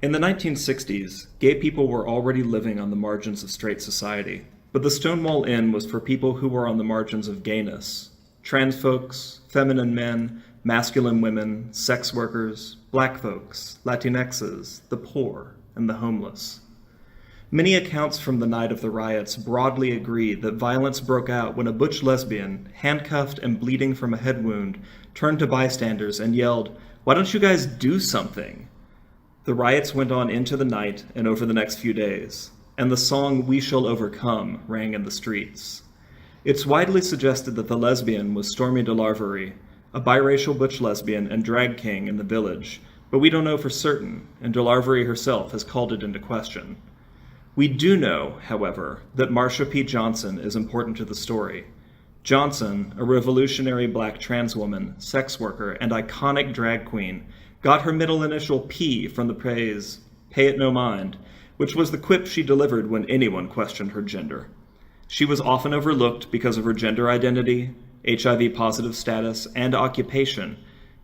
In the 1960s, gay people were already living on the margins of straight society, but the Stonewall Inn was for people who were on the margins of gayness: trans folks, feminine men, masculine women, sex workers, black folks, Latinxes, the poor, and the homeless. Many accounts from the night of the riots broadly agree that violence broke out when a butch lesbian, handcuffed and bleeding from a head wound, turned to bystanders and yelled, "Why don't you guys do something?" The riots went on into the night and over the next few days, and the song "We Shall Overcome" rang in the streets. It's widely suggested that the lesbian was Stormy DeLarverie, a biracial butch lesbian and drag king in the Village, but we don't know for certain, and DeLarverie herself has called it into question. We do know, however, that Marsha P. Johnson is important to the story. Johnson, a revolutionary black trans woman, sex worker, and iconic drag queen, got her middle initial P from the phrase, "Pay it no mind," which was the quip she delivered when anyone questioned her gender. She was often overlooked because of her gender identity, HIV-positive status, and occupation,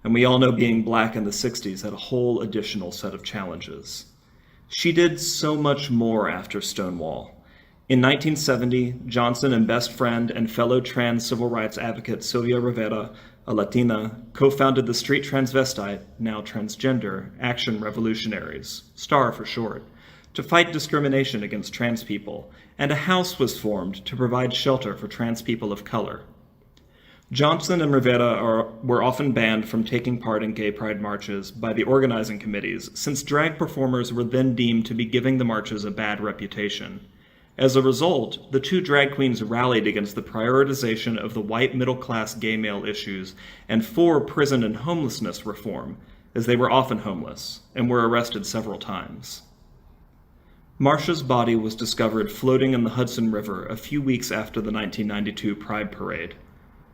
and we all know being black in the 60s had a whole additional set of challenges. She did so much more after Stonewall. In 1970, Johnson and best friend and fellow trans civil rights advocate Sylvia Rivera, a Latina, co-founded the Street Transvestite, now Transgender, Action Revolutionaries, STAR for short, to fight discrimination against trans people, and a house was formed to provide shelter for trans people of color. Johnson and Rivera were often banned from taking part in gay pride marches by the organizing committees, since drag performers were then deemed to be giving the marches a bad reputation. As a result, the two drag queens rallied against the prioritization of the white middle-class gay male issues and for prison and homelessness reform, as they were often homeless and were arrested several times. Marsha's body was discovered floating in the Hudson River a few weeks after the 1992 Pride Parade.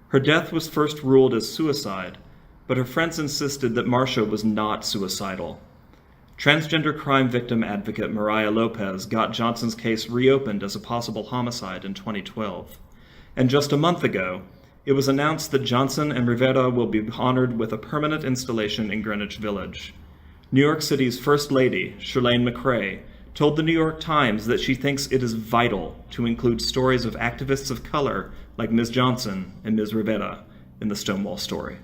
Her death was first ruled as suicide, but her friends insisted that Marsha was not suicidal. Transgender crime victim advocate Mariah Lopez got Johnson's case reopened as a possible homicide in 2012. And just a month ago, it was announced that Johnson and Rivera will be honored with a permanent installation in Greenwich Village. New York City's First Lady, Chirlane McCray, told the New York Times that she thinks it is vital to include stories of activists of color like Ms. Johnson and Ms. Rivera in the Stonewall story.